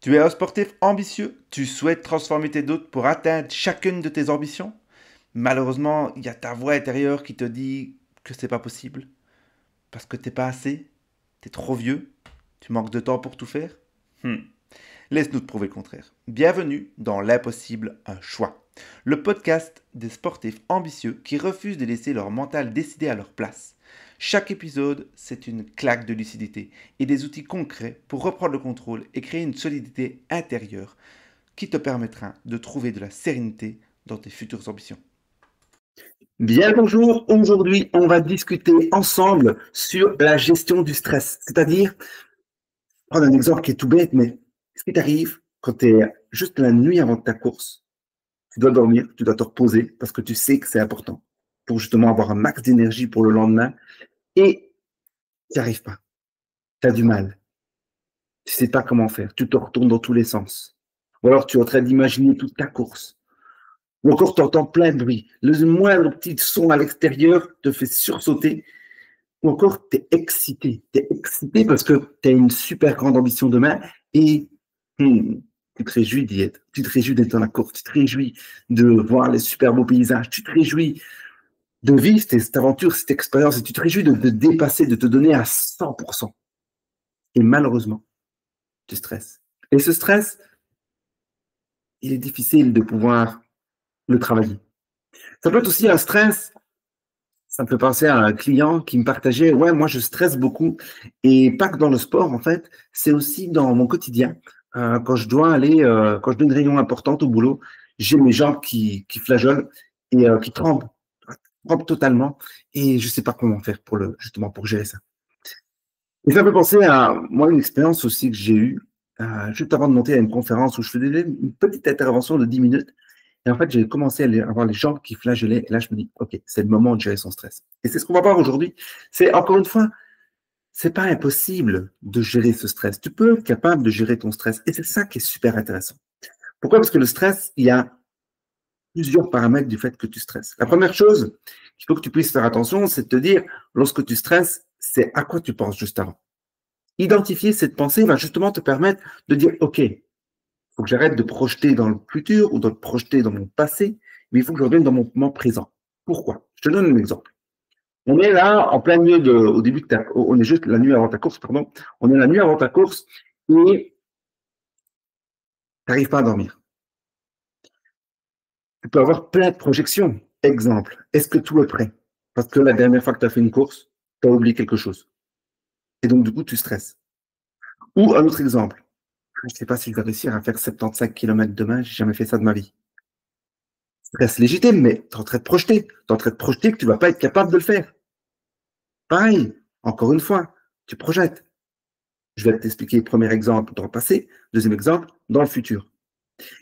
Tu es un sportif ambitieux, tu souhaites transformer tes doutes pour atteindre chacune de tes ambitions. Malheureusement, il y a ta voix intérieure qui te dit que c'est pas possible, parce que t'es pas assez, t'es trop vieux, tu manques de temps pour tout faire. Hmm. Laisse-nous te prouver le contraire. Bienvenue dans L'Impossible, un choix. Le podcast des sportifs ambitieux qui refusent de laisser leur mental décider à leur place. Chaque épisode, c'est une claque de lucidité et des outils concrets pour reprendre le contrôle et créer une solidité intérieure qui te permettra de trouver de la sérénité dans tes futures ambitions. Bien bonjour, aujourd'hui on va discuter ensemble sur la gestion du stress, c'est-à-dire prendre un exemple qui est tout bête, mais ce qui t'arrive quand tu es juste la nuit avant ta course, tu dois dormir, tu dois te reposer parce que tu sais que c'est important pour justement avoir un max d'énergie pour le lendemain et tu n'y arrives pas, tu as du mal, tu sais pas comment faire, tu te retournes dans tous les sens ou alors tu es en train d'imaginer toute ta course. Ou encore, tu entends plein de bruit. Le moindre petit son à l'extérieur te fait sursauter. Ou encore, tu es excité. Tu es excité parce que tu as une super grande ambition demain et tu te réjouis d'y être. Tu te réjouis d'être dans la course. Tu te réjouis de voir les super beaux paysages. Tu te réjouis de vivre cette aventure, cette expérience. Et tu te réjouis de te dépasser, de te donner à 100%. Et malheureusement, tu stresses. Et ce stress, il est difficile de pouvoir le travailler. Ça peut être aussi un stress. Ça me fait penser à un client qui me partageait, ouais, moi je stresse beaucoup et pas que dans le sport en fait, c'est aussi dans mon quotidien. Quand je dois aller, quand je dois une réunion importante au boulot, j'ai mes jambes qui flageolent et qui tremblent totalement et je sais pas comment faire pour justement pour gérer ça. Et ça me fait penser à moi une expérience aussi que j'ai eue juste avant de monter à une conférence où je faisais une petite intervention de 10 minutes. Et en fait, j'ai commencé à avoir les jambes qui flageolaient. Et là, je me dis, OK, c'est le moment de gérer son stress. Et c'est ce qu'on va voir aujourd'hui. C'est encore une fois, c'est pas impossible de gérer ce stress. Tu peux être capable de gérer ton stress. Et c'est ça qui est super intéressant. Pourquoi? Parce que le stress, il y a plusieurs paramètres du fait que tu stresses. La première chose qu'il faut que tu puisses faire attention, c'est de te dire, lorsque tu stresses, c'est à quoi tu penses juste avant. Identifier cette pensée va justement te permettre de dire, OK, faut que j'arrête de projeter dans le futur ou de projeter dans mon passé, mais il faut que je revienne dans mon moment présent. Pourquoi? Je te donne un exemple. On est là, en plein milieu au début de on est juste la nuit avant ta course, pardon. On est la nuit avant ta course et tu n'arrives pas à dormir. Tu peux avoir plein de projections. Exemple, est-ce que tout est prêt? Parce que la dernière fois que tu as fait une course, tu as oublié quelque chose. Et donc, du coup, tu stresses. Ou un autre exemple. Je ne sais pas si je vais réussir à faire 75 km demain, j'ai jamais fait ça de ma vie. Stress légitime, mais tu es en train de projeter. Tu es en train de projeter que tu ne vas pas être capable de le faire. Pareil, encore une fois, tu projettes. Je vais t'expliquer le premier exemple dans le passé, deuxième exemple dans le futur.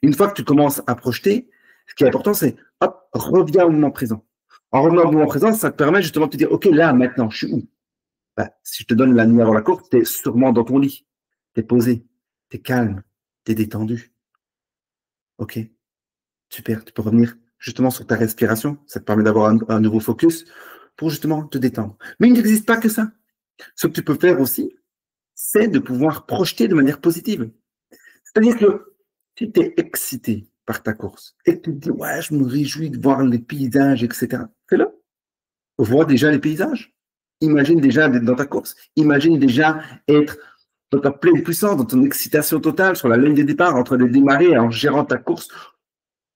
Une fois que tu commences à projeter, ce qui est important, c'est hop, reviens au moment présent. En revenant au moment présent, ça te permet justement de te dire, OK, là, maintenant, je suis où? Ben, si je te donne la nuit avant la course, tu es sûrement dans ton lit. Tu es posé, tu es calme, tu es détendu. OK, super, tu peux revenir justement sur ta respiration. Ça te permet d'avoir un nouveau focus pour justement te détendre. Mais il n'existe pas que ça. Ce que tu peux faire aussi, c'est de pouvoir projeter de manière positive. C'est-à-dire que si tu es excité par ta course et que tu te dis, ouais, je me réjouis de voir les paysages, etc., fais-le. Vois déjà les paysages. Imagine déjà d'être dans ta course. Imagine déjà être dans ta pleine puissance, dans ton excitation totale sur la ligne de départ, en train de démarrer en gérant ta course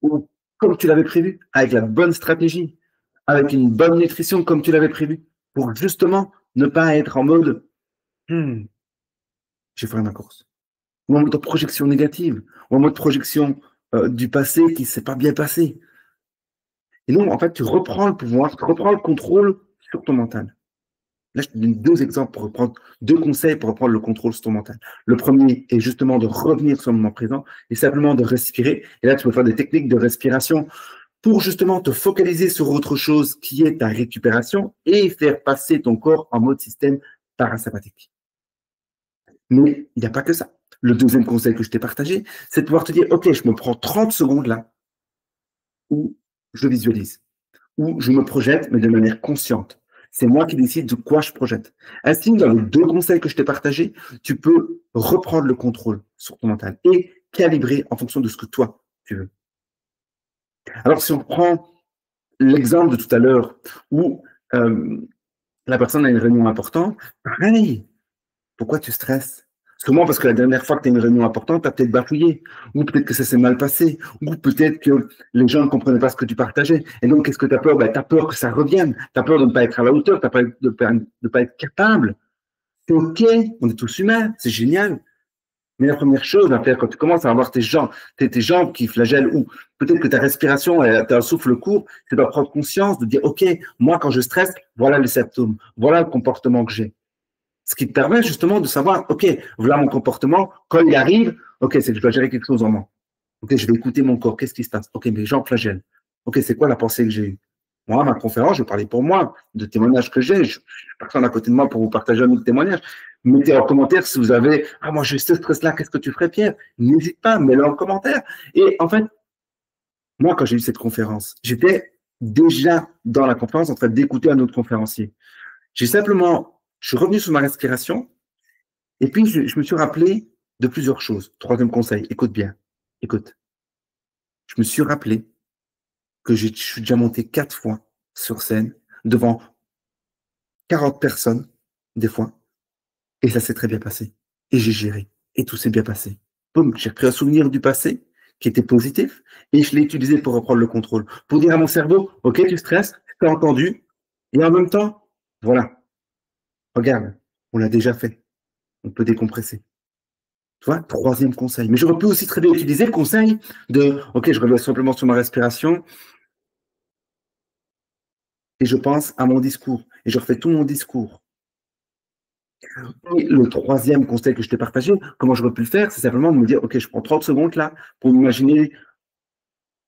ou comme tu l'avais prévu, avec la bonne stratégie, avec une bonne nutrition comme tu l'avais prévu, pour justement ne pas être en mode hmm, j'ai fait ma course. Ou en mode projection négative, ou en mode projection du passé qui ne s'est pas bien passé. Et non, en fait, tu reprends le pouvoir, tu reprends le contrôle sur ton mental. Là, je te donne deux exemples pour reprendre, deux conseils pour reprendre le contrôle sur ton mental. Le premier est justement de revenir sur le moment présent et simplement de respirer. Et là, tu peux faire des techniques de respiration pour justement te focaliser sur autre chose qui est ta récupération et faire passer ton corps en mode système parasympathique. Mais il n'y a pas que ça. Le deuxième conseil que je t'ai partagé, c'est de pouvoir te dire, OK, je me prends 30 secondes là où je visualise, où je me projette, mais de manière consciente. C'est moi qui décide de quoi je projette. Ainsi, dans les 2 conseils que je t'ai partagés, tu peux reprendre le contrôle sur ton mental et calibrer en fonction de ce que toi, tu veux. Alors, si on prend l'exemple de tout à l'heure où la personne a une réunion importante, pareil, pourquoi tu stresses? Sûrement parce que la dernière fois que tu as une réunion importante, tu as peut-être bafouillé, ou peut-être que ça s'est mal passé, ou peut-être que les gens ne comprenaient pas ce que tu partageais. Et donc, qu'est-ce que tu as peur? Tu as peur que ça revienne, tu as peur de ne pas être à la hauteur, tu as peur de ne pas être capable. C'est OK, on est tous humains, c'est génial. Mais la première chose à faire quand tu commences à avoir tes jambes qui flagellent, ou peut-être que ta respiration, tu as un souffle court, c'est de prendre conscience, de dire, OK, moi, quand je stresse, voilà les symptômes, voilà le comportement que j'ai. Ce qui te permet justement de savoir, OK, voilà mon comportement, quand il arrive, OK, c'est que je dois gérer quelque chose en moi. OK, je vais écouter mon corps, qu'est-ce qui se passe? OK, mes jambes flagellent. OK, c'est quoi la pensée que j'ai eue? Moi, ma conférence, je vais parler pour moi, de témoignages que j'ai. Je n'ai personne à côté de moi pour vous partager un autre témoignage. Mettez en commentaire si vous avez, ah, moi, j'ai ce stress-là, qu'est-ce que tu ferais, Pierre? N'hésite pas, mets-le en commentaire. Et en fait, moi, quand j'ai eu cette conférence, j'étais déjà dans la conférence en train d'écouter un autre conférencier. Je suis revenu sur ma respiration et puis je me suis rappelé de plusieurs choses. 3e conseil, écoute bien, écoute. Je me suis rappelé que je suis déjà monté 4 fois sur scène devant 40 personnes, des fois, et ça s'est très bien passé. Et j'ai géré, et tout s'est bien passé. Boum, j'ai repris un souvenir du passé qui était positif, et je l'ai utilisé pour reprendre le contrôle, pour dire à mon cerveau, OK, tu stresses, tu as entendu, et en même temps, voilà, regarde, on l'a déjà fait, on peut décompresser. Tu vois, 3e conseil. Mais j'aurais pu aussi très bien utiliser le conseil de, OK, je reviens simplement sur ma respiration, et je pense à mon discours, et je refais tout mon discours. Et le 3e conseil que je t'ai partagé, comment j'aurais pu le faire, c'est simplement de me dire, OK, je prends 30 secondes là pour m'imaginer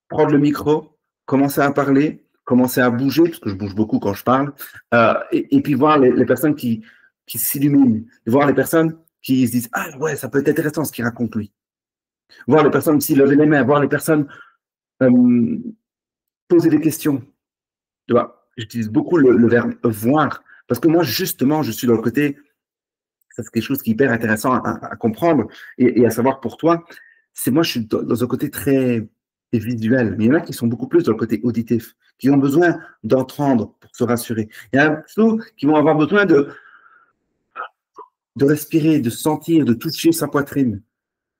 prendre le micro, commencer à parler, commencer à bouger, parce que je bouge beaucoup quand je parle, et puis voir les personnes qui s'illuminent, voir les personnes qui se disent, ah ouais, ça peut être intéressant ce qu'il raconte lui. Voir les personnes aussi lever les mains, voir les personnes poser des questions. Tu vois, j'utilise beaucoup le verbe voir, parce que moi, justement, je suis dans le côté, ça c'est quelque chose qui est hyper intéressant à comprendre et à savoir pour toi, c'est moi, je suis dans un côté très visuel, mais il y en a qui sont beaucoup plus dans le côté auditif, qui ont besoin d'entendre pour se rassurer. Il y en a plutôt qui vont avoir besoin de respirer, de sentir, de toucher sa poitrine,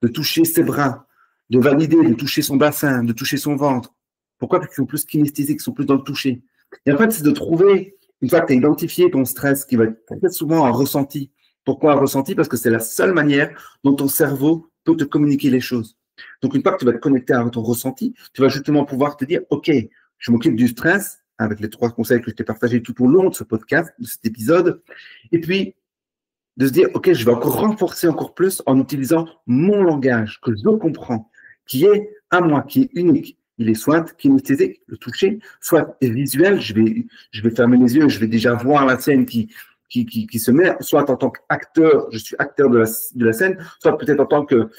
de toucher ses bras, de valider, de toucher son bassin, de toucher son ventre. Pourquoi? Parce qu'ils sont plus kinesthésiques, ils sont plus dans le toucher. Et en fait, c'est de trouver, une fois que tu as identifié ton stress, qui va être très souvent un ressenti. Pourquoi un ressenti? Parce que c'est la seule manière dont ton cerveau peut te communiquer les choses. Donc, une fois que tu vas te connecter à ton ressenti, tu vas justement pouvoir te dire, OK, je m'occupe du stress, avec les 3 conseils que je t'ai partagés tout au long de ce podcast, de cet épisode. Et puis, de se dire, OK, je vais encore renforcer encore plus en utilisant mon langage que je comprends, qui est à moi, qui est unique. Il est soit kinesthésique, le toucher, soit visuel, je vais fermer les yeux, je vais déjà voir la scène qui se met, soit en tant qu'acteur, je suis acteur de la scène, soit peut-être en tant que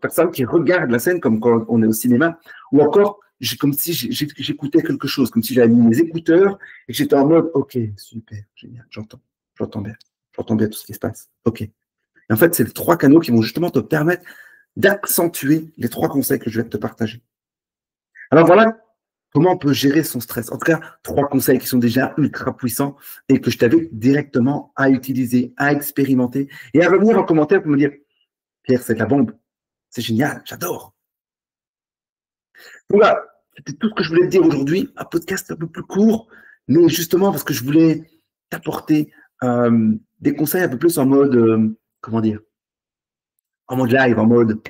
personne qui regarde la scène, comme quand on est au cinéma, ou encore, comme si j'écoutais quelque chose, comme si j'avais mis mes écouteurs et que j'étais en mode, OK, super, génial, j'entends bien. J'entends bien tout ce qui se passe. OK. Et en fait, c'est les 3 canaux qui vont justement te permettre d'accentuer les 3 conseils que je vais te partager. Alors voilà comment on peut gérer son stress. En tout cas, 3 conseils qui sont déjà ultra puissants et que je t'invite directement à utiliser, à expérimenter et à revenir en commentaire pour me dire, Pierre, c'est de la bombe. C'est génial, j'adore. Voilà, c'était tout ce que je voulais te dire aujourd'hui. Un podcast un peu plus court, mais justement parce que je voulais t'apporter des conseils un peu plus en mode, comment dire, en mode live, en mode,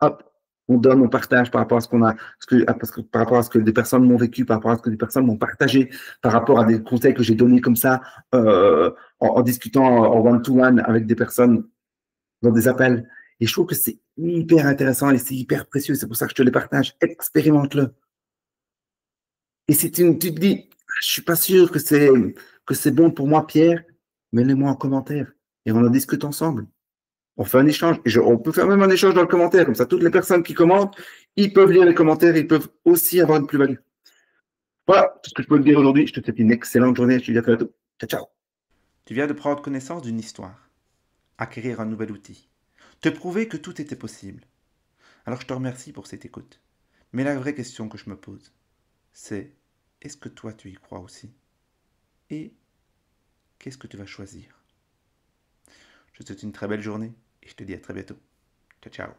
hop, on donne, on partage par rapport à ce qu'on a, par rapport à ce que des personnes m'ont vécu, par rapport à ce que des personnes m'ont partagé, par rapport à des conseils que j'ai donnés comme ça, en discutant en one-to-one avec des personnes dans des appels. Et je trouve que c'est hyper intéressant et c'est hyper précieux. C'est pour ça que je te les partage. Expérimente-le. Et si tu te dis, je suis pas sûr que c'est bon pour moi, Pierre, mets-le-moi en commentaire et on en discute ensemble. On fait un échange. Et on peut faire même un échange dans le commentaire. Comme ça, toutes les personnes qui commentent, ils peuvent lire les commentaires, ils peuvent aussi avoir une plus-value. Voilà tout ce que je peux te dire aujourd'hui. Je te souhaite une excellente journée. Je te dis à bientôt. Ciao, ciao. Tu viens de prendre connaissance d'une histoire, acquérir un nouvel outil, te prouver que tout était possible. Alors je te remercie pour cette écoute. Mais la vraie question que je me pose, c'est est-ce que toi tu y crois aussi? Et qu'est-ce que tu vas choisir? Je te souhaite une très belle journée et je te dis à très bientôt. Ciao, ciao.